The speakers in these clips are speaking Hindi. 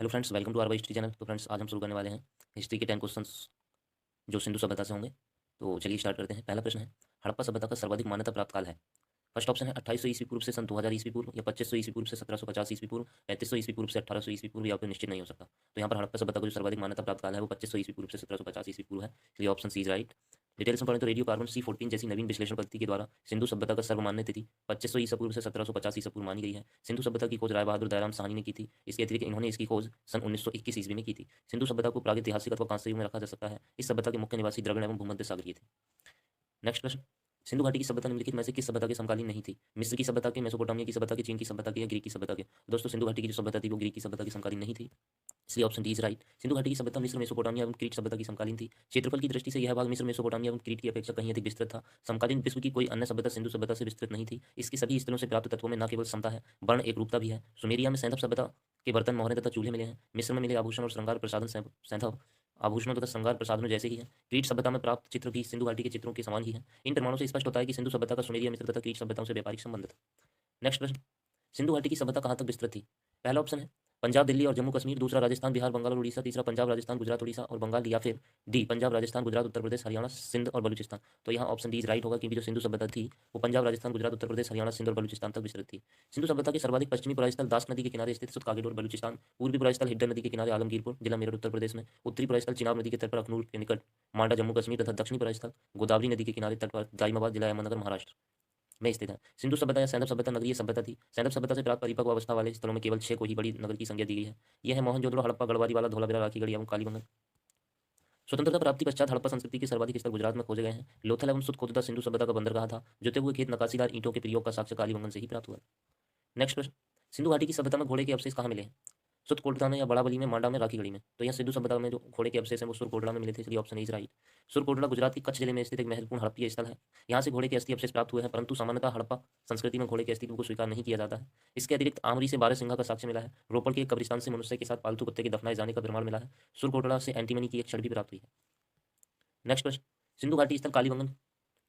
Hello friends, welcome to our history channel. तो फ्रेंड्स, आज हम शुरू करने वाले हैं हिस्ट्री के 10 क्वेश्चंस जो सिंधु सभ्यता से होंगे। तो चलिए स्टार्ट करते हैं। पहला प्रश्न है, हड़प्पा सभ्यता का सर्वाधिक मान्यता प्राप्त काल है। फर्स्ट ऑप्शन है 2800 ईस्वी पूर्व से सन 2000 ईस्वी पूर्व, या 2500 ईस्वी पूर्व से 1750 ईस्वी पूर्व, 3500 ईस्वी पूर्व से 1800 ईस्वी पूर्व, या फिर निश्चित नहीं हो सकता। तो यहाँ पर हड़प्पा सभ्यता का जो सर्वाधिक मान्यता प्राप्त काल है वो 2500 ईस्वी पूर्व से 1750 ईस्वी पूर्व है। इसलिए option C is right. Details में पढ़ें तो रेडियो कार्बन C14 जैसी नवीन विश्लेषण पद्धति के द्वारा सिंधु सभ्यता का सर्वमान्य तिथि 2500 ईसा पूर्व से 1750 ईसा पूर्व मानी गई है। सिंधु सभ्यता की खोज राय बहादुर दयाराम साहनी ने की थी। इसके अतिरिक्त इन्होंने इसकी खोज सन 1921 ईस्वी में की थी। सिंधु सभ्यता को प्रागैतिहासिक अथवा कांस्य युग में रखा जा सकता है। इस सभ्यता के मुख्य निवासी द्रविड़ एवं भूमध्य सागरीय थे। नेक्स्ट प्रश्न, सिंधु घाटी की सभ्यता निम्नलिखित में से किस सभ्यता के समकालीन नहीं थी? मिस्र की सभ्यता के, मेसोपोटामिया की सभ्यता के, चीन की सभ्यता के, या ग्रीक की सभ्यता के? दोस्तों, सिंधु घाटी की जो सभ्यता थी वो ग्रीक की सभ्यता की समकालीन नहीं थी। इसलिए option D is right. Sindhu घाटी की सभ्यता मिस्र, मेसोपोटामिया एवं क्रीट सभ्यता की समकालीन थी। क्षेत्रफल की दृष्टि से यह भाग मिस्र, मेसोपोटामिया एवं क्रीट की अपेक्षा कहीं अधिक विस्तृत था। समकालीन विश्व की कोई अन्य सभ्यता सिंधु सभ्यता से विस्तृत नहीं थी। इसकी सभी स्थलों से प्राप्त तत्वों में न केवल समता है, वर्ण एक रूपता भी है। सुमेरिया में सैंधव सभ्यता के बर्तन, मोहरें तथा चूल्हे मिले हैं। मिस्र में मिले आभूषण और श्रृंगार प्रसाधन सैंधव आभूषणों तथा श्रृंगार प्रसाधनों जैसे ही है। क्रीट सभ्यता में प्राप्त चित्र भी सिंधु घाटी के चित्रों के समान ही है। इन प्रमाणों से स्पष्ट होता है कि सिंधु सभ्यता का सुमेरिया, मिस्र तथा क्रीट सभ्यताओं से व्यापारिक संबंध था। नेक्स्ट प्रश्न, सिंधु घाटी की सभ्यता कहाँ तक विस्तृत थी? पहला ऑप्शन है पंजाब, दिल्ली और जम्मू कश्मीर। दूसरा राजस्थान, बिहार, बंगाल और उड़ीसा। तीसरा पंजाब, राजस्थान, गुजरात, उड़ीसा और बंगाल। या फिर डी पंजाब, राजस्थान, गुजरात, उत्तर प्रदेश, हरियाणा, सिंध और बलूचिस्तान। तो यहाँ ऑप्शन डी इज राइट होगा, क्योंकि जो सिंधु सभ्यता थी वो पंजाब, राजस्थान, गुजरात, उत्तर प्रदेश, हरियाणा, सिंध और बलूचिस्तान तक विस्तृत थी। सिंधु सभ्यता के सर्वाधिक पश्चिमी पुरास्थल दास नदी के किनारे स्थित कागिडोर बलूचिस्तान। पूर्वी पुरास्थल हिड्डा नदी के किनारे आलमगीरपुर, जिला मेरठ, उत्तर प्रदेश में। उत्तरी पुरास्थल चिनाब नदी के तट पर अखनूर के निकट मांडा, जम्मू कश्मीर। तथा दक्षिणी पुरास्थल गोदावरी नदी के किनारे तट पर दाइमाबाद, जिला अहमदनगर, महाराष्ट्र में स्थित है। सिंधु सभ्यता या सैंधव सभ्यता नगरीय सभ्यता थी। सैंधव सभ्यता से प्राप्त परिपक्व अवस्था वाले स्थलों में केवल 6 को ही बड़ी नगर की संज्ञा दी गई है। यह है मोहनजोदड़ो, हड़प्पा, गढ़वालीवाला, धौलावीरा, राखीगढ़ी एवं कालीबंगन। स्वतंत्रता प्राप्ति पश्चात हड़प्पा संस्कृति के सर्वाधिक स्थल गुजरात में खोजे गए हैं। लोथल एवं सुतकोतदा सिंधु सभ्यता का बंदरगाह था। जोते हुए खेत, नकाशीदार ईंटों के प्रयोग का साक्ष्य कालीबंगन से ही प्राप्त हुआ। नेक्स्ट प्रश्न, सिंधु घाटी की सभ्यता में घोड़े के अवशेष कहाँ मिले हैं? सुरकोटला में, या बड़ाबली में, मांडा में, राखीगढ़ी में? तो यहाँ सिंधु सभ्यता में जो घोड़े के अवशेष हैं वो सुरकोटला में मिले थे। इसलिए ऑप्शन इज राइट। सुरकोटला गुजरात के कच्छ जिले में स्थित एक महत्वपूर्ण हड़प्पीय स्थल है। यहाँ से घोड़े के अस्थि अवशेष प्राप्त हुए हैं, परंतु सामान्यतः हड़प्पा संस्कृति में घोड़े के अस्तित्व को स्वीकार नहीं किया जाता है। इसके अतिरिक्त आमरी से 12 सिंघा का साक्ष्य मिला है। रोपड़ के एक कब्रिस्तान से मनुष्य के साथ पालतू कुत्ते के दफनाए जाने का प्रमाण मिला है। सुरकोटला से एंटीमनी की एक छड़ भी प्राप्त हुई है। नेक्स्ट प्रश्न, सिंधु घाटी स्थल कालीबंगन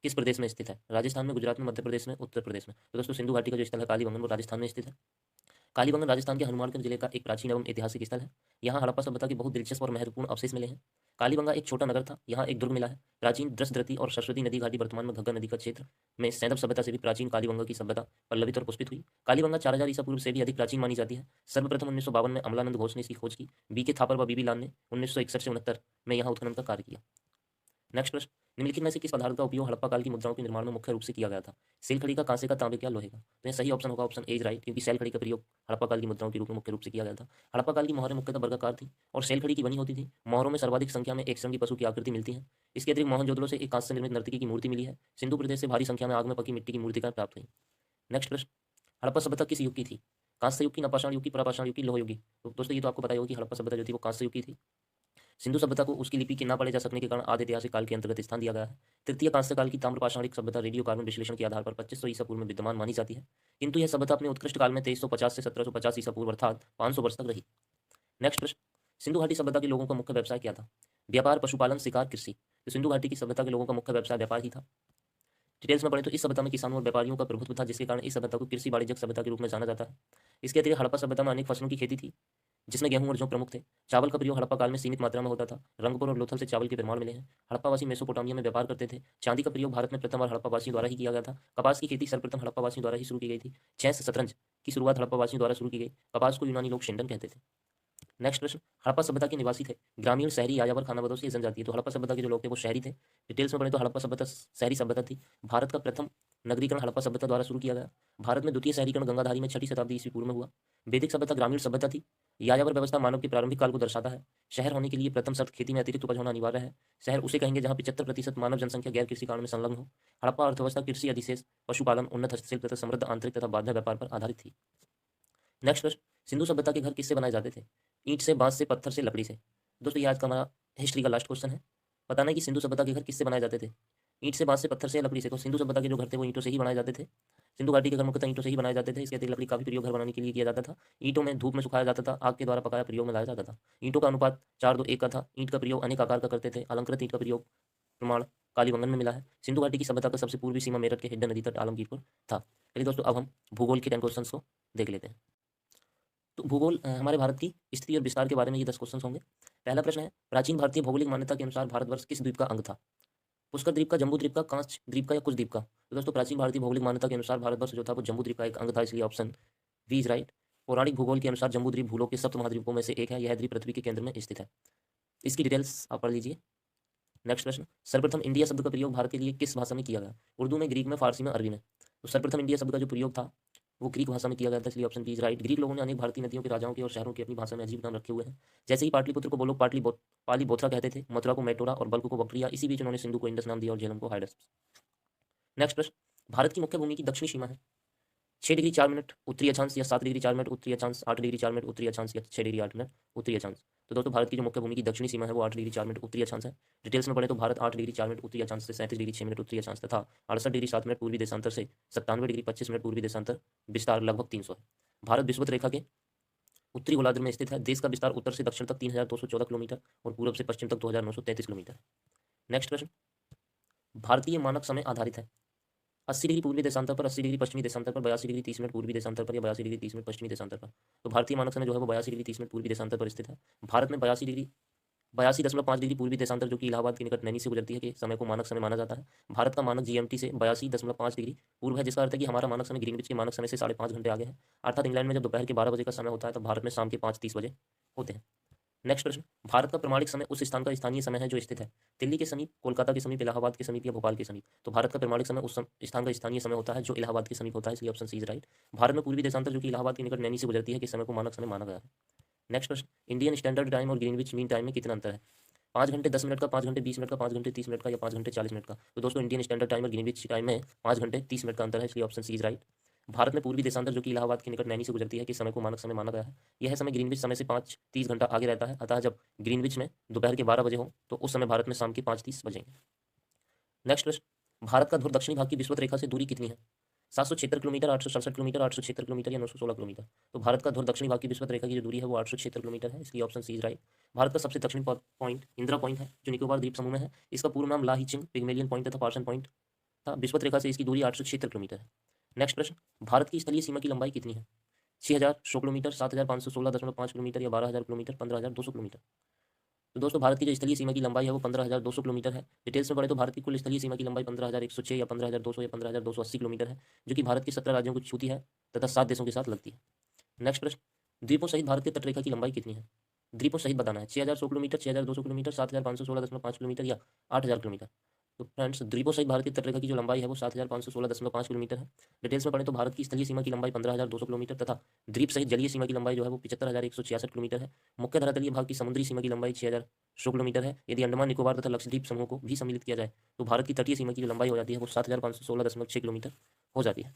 किस प्रदेश में स्थित है? राजस्थान में, गुजरात में, मध्य प्रदेश में, उत्तर प्रदेश में? तो दोस्तों, सिंधु घाटी का जो स्थल है कालीबंगन वो राजस्थान में स्थित है। कालीबंगन राजस्थान के हनुमानगढ़ जिले का एक प्राचीन एवं ऐतिहासिक स्थल है। यहाँ हड़प्पा सभ्यता के बहुत दिलचस्प और महत्वपूर्ण अवशेष मिले हैं। कालीबंगा एक छोटा नगर था। यहाँ एक दुर्ग मिला है। प्राचीन द्रसद्रती और सरस्वती नदी घाटी, वर्तमान में घग्गर नदी का क्षेत्र में सैंधव सभ्यता से भी प्राचीन कालीबंगा की सभ्यता पल्लवित और पुष्पित हुई। कालीबंगा 4000 ईसा पूर्व से भी अधिक प्राचीन मानी जाती है। सर्वप्रथम 1952 में अमलानंद घोष ने इसकी खोज की। बी के थापर व बीबी लाल ने 1961 से 69 में यहाँ उत्खनन का कार्य किया। नेक्स्ट प्रश्न, निम्नलिखित में से किस पदार्थ का उपयोग हड़प्पा काल की मुद्राओं के निर्माण में मुख्य रूप से किया गया था? सेल खड़ी का, कांसे का, तांबे का, लोहे का? तो यह सही ऑप्शन होगा, ऑप्शन ए इज राइट, क्योंकि सेल खड़ी का प्रयोग हड़प्पा काल की मुद्राओं के रूप में मुख्य रूप से किया गया था। हड़प्पा काल की मोहरें मुख्यतः वर्गाकार थी और सेल खड़ी की बनी होती थी। मोहरों में सर्वाधिक संख्या में एक श्रृंगी पशु की आकृति मिलती है। इसके अतिरिक्त मोहनजोदड़ो से एक कांस्य से निर्मित नर्तकी की मूर्ति मिली है। सिंधु प्रदेश से भारी संख्या में आग में पकी मिट्टी की मूर्तिकाएं प्राप्त हुई। नेक्स्ट प्रश्न, हड़प्पा सभ्यता किस युग की थी? कांस्य युग की, नपाषाण युग की, प्रापाषाण युग की, लौह युग की? तो दोस्तों, ये तो आपको पता ही होगा कि हड़प्पा सभ्यता जो थी वो कांस्य युग की थी। सिंधु सभ्यता को उसकी लिपि के न पढ़े जा सकने के कारण आदि ऐतिहासिक काल के अंतर्गत स्थान दिया गया है। तृतीय कांस्य काल की ताम्रपाषाणिक सभ्यता रेडियो कार्बन विश्लेषण के आधार पर 2500 ईसा पूर्व में विद्यमान मानी जाती है, किंतु यह सभ्यता अपने उत्कृष्ट काल में 2350 से 1750 ईसा पूर्व अर्थात 500 वर्ष तक रही। नेक्स्ट प्रश्न, सिंधु घाटी सभ्यता के लोगों का मुख्य व्यवसाय क्या था? व्यापार, पशुपालन, शिकार, कृषि? तो सिंधु घाटी की सभ्यता के लोगों का मुख्य व्यवसाय व्यापार ही था। डिटेल्स में पढ़े तो इस सभ्यता में किसानों और व्यापारियों का प्रभुत्व था, जिसके कारण इस सभ्यता को कृषि वाणिज्यिक सभ्यता के रूप में जाना जाता है। इसके अतिरिक्त हड़प्पा सभ्यता में अनेक फसलों की खेती थी, जिसमें गेहूं और जौ प्रमुख थे। चावल का प्रयोग हड़प्पा काल में सीमित मात्रा में होता था। रंगपुर और लोथल से चावल के प्रमाण मिले हैं। हड़प्पावासी मेसोपोटामिया में व्यापार करते थे। चांदी का प्रयोग भारत में प्रथम बार हड़प्पावासियों द्वारा ही किया गया था। कपास की खेती सर्वप्रथम हड़प्पावासियों द्वारा ही शुरू की गई थी। छह शतरंज की शुरुआत हड़प्पावासियों द्वारा शुरू की गई। कपास को यूनानी लोग शेंडन कहते थे। नेक्स्ट प्रश्न, हड़प्पा सभ्यता के निवासी थे ग्रामीण, शहरी, यायावर, खानाबदोश ये जनजाति है। तो हड़प्पा सभ्यता के जो लोग थे वो शहरी थे। डिटेल्स में पढ़े तो हड़प्पा सभ्यता शहरी सभ्यता थी। भारत का प्रथम नगरीकरण हड़प्पा सभ्यता द्वारा शुरू किया गया। भारत में द्वितीय शहरीकरण गंगाधारी में 6ठी शताब्दी ईस्वी पूर्व में हुआ। वैदिक सभ्यता ग्रामीण सभ्यता थी। यायावर व्यवस्था मानव के प्रारंभिक काल को दर्शाता है। शहर होने के लिए प्रथम शर्त खेती में अतिरिक्त उपज होना अनिवार्य है। शहर उसे कहेंगे जहां 75% मानव जनसंख्या गैर कृषि कारण में संलग्न हो। हड़प्पा अर्थव्यवस्था कृषि अधिशेष, पशुपालन, उन्नत हस्तशिल्प तथा समृद्ध आंतरिक तथा बाह्य व्यापार पर आधारित थी। नेक्स्ट प्रश्न, सिंधु सभ्यता के घर किससे बनाए जाते थे? ईंट से, बांस से, पत्थर से, लकड़ी से? दोस्तों, ये आज का हमारा हिस्ट्री का लास्ट क्वेश्चन है। बताना है कि सिंधु सभ्यता के घर किससे बनाए जाते थे? ईंट से, बांस से, पत्थर से या लकड़ी से? तो सिंधु सभ्यता के जो घर थे वो ईंटों से ही बनाए जाते थे। सिंधु घाटी के घर मुख्यतः ईंटों से ही बनाए जाते थे। इसके अतिरिक्त लकड़ी का भी प्रयोग घर बनाने के लिए किया जाता था। ईंटों में धूप में सुखाया जाता था, आग के द्वारा पकाया प्रयोग में लाया जाता था। ईंटों का अनुपात 4:2:1 का था। ईंट का प्रयोग अनेक आकार का करते थे। अलंकृत ईंट का प्रयोग प्रमाण कालीबंगन में मिला है। सिंधु घाटी की सभ्यता का सबसे पूर्वी सीमा मेरठ के हिड्डा नदी तट आलमगीरपुर था। चलिए दोस्तों, अब हम भूगोल के 10 क्वेश्चन को देख लेते हैं। तो भूगोल हमारे भारत की स्थिति और विस्तार के बारे में ये 10 क्वेश्चन होंगे। पहला प्रश्न है, प्राचीन भारतीय भौगोलिक मान्यता के अनुसार भारतवर्ष किस द्वीप का अंग था? पुष्कर द्वीप का, जम्बू द्वीप का, कांच द्वीप का या कुश द्वीप का? तो दोस्तों प्राचीन भारतीय भौगोलिक मान्यता के अनुसार भारतवर्ष जो था वो जम्बू द्वीप का एक अंग था, इसलिए ऑप्शन बी इज राइट। पौराणिक भूगोल के अनुसार जम्बू द्वीप भूलोक के सप्त महाद्वीपों में से एक है। यह द्वीप पृथ्वी के केंद्र में स्थित है। इसकी डिटेल्स आप पढ़ लीजिए। नेक्स्ट प्रश्न, सर्वप्रथम इंडिया शब्द का प्रयोग भारत के लिए किस भाषा में किया गया? उर्दू में, ग्रीक में, फारसी में, अरबी में? तो सर्वप्रथम इंडिया शब्द का जो प्रयोग था वो ग्रीक भाषा में किया गया था, इसलिए option B is right. Greek लोगों ने अनेक भारतीय नदियों के, राजाओं के और शहरों के अपनी भाषा में अजीब नाम रखे हुए हैं। जैसे ही पाटलिपुत्र को वो लोग पाली बोथरा कहते थे, मथुरा को मेटोरा और बल्क को बक्ट्रिया। इसी बीच उन्होंने सिंधु को इंडस नाम दिया और झेलम को हाइडस। नेक्स्ट प्रश्न, भारत की मुख्य भूमि की दक्षिणी सीमा है 6 डिग्री 4 मिनट उत्तरी अक्षांश या 7 डिग्री 4 मिनट उत्तरी अक्षांश, 8 डिग्री 4 मिनट उत्तरी अक्षांश या 6 डिग्री 8 मिनट उत्तरी अक्षांश? तो दोस्तों भारत की जो मुख्य भूमि की दक्षिणी सीमा है वो 8 डिग्री 4 मिनट उत्तरी अक्षांश है। डिटेल्स में पढ़े तो भारत 8 डिग्री 4 मिनट उत्तरी अक्षांश से 37 डिग्री 6 मिनट उत्तरी अक्षांश तथा 68 डिग्री 7 मिनट पूर्वी देशांतर से 97 डिग्री 25 मिनट पूर्वी देशांतर विस्तार लगभग 300 है। भारत विषुवत रेखा के उत्तरी गोलार्ध में स्थित है। देश का विस्तार उत्तर से दक्षिण तक 3214 किलोमीटर और पूर्व से पश्चिम तक 2933 किलोमीटर। नेक्स्ट प्रश्न, भारतीय मानक समय आधारित है 80 डिग्री पूर्वी देशांतर पर, 80 डिग्री पश्चिमी देशांतर पर, 82 डिग्री 30 मिनट पूर्वी देशांतर पर या 82 डिग्री 30 मिनट पश्चिमी देशांतर पर? तो भारतीय मानक समय जो है वो 82 डिग्री 30 मिनट पूर्वी देशांतर पर स्थित है। भारत में 82.5 डिग्री पूर्वी देशांतर जो कि इलाहाबाद के निकट नैनी से गुजरती है के समय को मानक समय माना जाता है। भारत का मानक जीएमटी से 82.5 डिग्री पूर्व है, जिसका अर्थ है कि हमारा मानक समय ग्रीनविच के मानक समय से 5.5 घंटे आगे है। अर्थात इंग्लैंड में जब दोपहर के 12 बजे का समय होता है तो भारत में शाम के 5:30 बजे होते हैं। नेक्स्ट प्रश्न, भारत का प्रमाणिक समय उस स्थान का स्थानीय समय है जो स्थित है दिल्ली के समीप, कोलकाता के समीप, इलाहाबाद के समीप या भोपाल के समीप? तो भारत का प्रमाणिक समय उस स्थान का स्थानीय समय होता है जो इलाहाबाद के समीप होता है, इसलिए option C is right. Bharat में पूर्वी देशांतर जो कि इलाहाबाद के निकट नैनी से गुजरती है के समय को मानक समय माना गया है। नेक्स्ट प्रश्न, इंडियन स्टैंडर्ड टाइम और ग्रीनविच मीन टाइम में कितना अंतर है? 5 घंटे 10 मिनट का, 5 घंटे 20 मिनट का, 5 घंटे 30 मिनट का या 5 घंटे 40 मिनट का? तो दोस्तों इंडियन स्टैंडर्ड टाइम और ग्रीनविच टाइम में 5 घंटे 30 मिनट का अंतर है, इसलिए option C is right. Bharat में पूर्वी देशांतर जो कि इलाहाबाद के निकट नैनी से गुजरती है कि समय को मानक समय माना गया है। यह समय ग्रीनविच समय से 5:30 घंटा आगे रहता है। अतः जब ग्रीनविच में दोपहर के 12 बजे हो तो उस समय भारत में शाम के 5:30 बजेंगे। नेक्स्ट प्रश्न, भारत का ध्रुव दक्षिणी भाग की विषुवत रेखा से दूरी कितनी है? 776 किलोमीटर, 867 किलोमीटर, 876 किलोमीटर या 916 किलोमीटर? तो भारत का ध्रुव दक्षिणी भाग की विषुवत रेखा की जो दूरी है वो 876 किलोमीटर है, इसलिए option C is right. Bharat का सबसे दक्षिणी पॉइंट इंदिरा पॉइंट है जो निकोबार द्वीप समूह में है। इसका पूर्ण नाम लाहिचिंग, पिग्मेलियन पॉइंट तथा पार्सन पॉइंट था। विषुवत रेखा से इसकी दूरी 876 किलोमीटर है। नेक्स्ट प्रश्न, भारत की स्थलीय सीमा की लंबाई कितनी है? 6000 किलोमीटर, 7516.5 किलोमीटर या 12000 किलोमीटर, 15200 किलोमीटर? तो दोस्तों भारत की जो स्थलीय सीमा की लंबाई है वो 15200 किलोमीटर है। डिटेल्स में पढ़े तो भारत की कुल स्थलीय सीमा की लंबाई 15106 या 15200 या 15280 किलोमीटर है, जो कि भारत के 17 राज्यों को छूती है तथा 7 देशों के साथ लगती है। नेक्स्ट प्रश्न, द्वीपों सहित भारत की तटरेखा की लंबाई कितनी है? द्वीपों सहित बताना है। 6100 किलोमीटर, 6200 किलोमीटर, 7516.5 किलोमीटर या 8000 किलोमीटर? तो फ्रेंड्स द्वीपों सहित भारत की तटरेखा की जो लंबाई है वो 7516.5 किलोमीटर है। डिटेल्स में पढ़े तो भारत की स्थलीय सीमा की लंबाई 15200 किलोमीटर तथा द्वीप सहित जलीय सीमा की लंबाई जो है वो 75166 किलोमीटर है। मुख्य धरातलीय भाग की समुद्री सीमा की लंबाई 6100 किलोमीटर है। यदि अंडमान निकोबार तथा लक्षद्वीप समूह को भी सम्मिलित किया जाए तो भारत की तटीय सीमा की जो लंबाई हो जाती है वो 7516.6 किलोमीटर हो जाती है।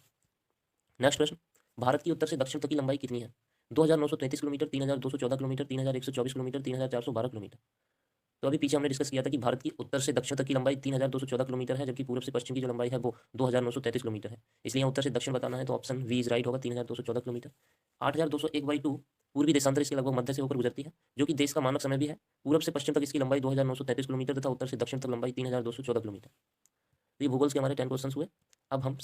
नेक्स्ट प्रश्न, भारत की उत्तर से दक्षिण तक की लंबाई कितनी है? 2933 किलोमीटर, 3214 किलोमीटर, 3124 किलोमीटर, 3412 किलोमीटर? तो अभी पीछे हमने डिस्कस किया था कि भारत की उत्तर से दक्षिण तक की लंबाई 3214 किलोमीटर है, जबकि पूर्व से पश्चिम की जो लंबाई है वो 2933 किलोमीटर है। इसलिए उत्तर से दक्षिण बताना है तो ऑप्शन वी इज राइट होगा, 3214 किलोमीटर। 8201/2 पूर्वी देशांतर इसके लगभग मध्य से होकर गुजरती है, जो कि देश का मानक समय भी है। पूर्व से पश्चिम तक इसकी लंबाई 2933 किलोमीटर तथा उत्तर से दक्षिण तक लंबाई 3214 किलोमीटर। तो ये भूगोल के हमारे 10 क्वेश्चन हुए। अब हम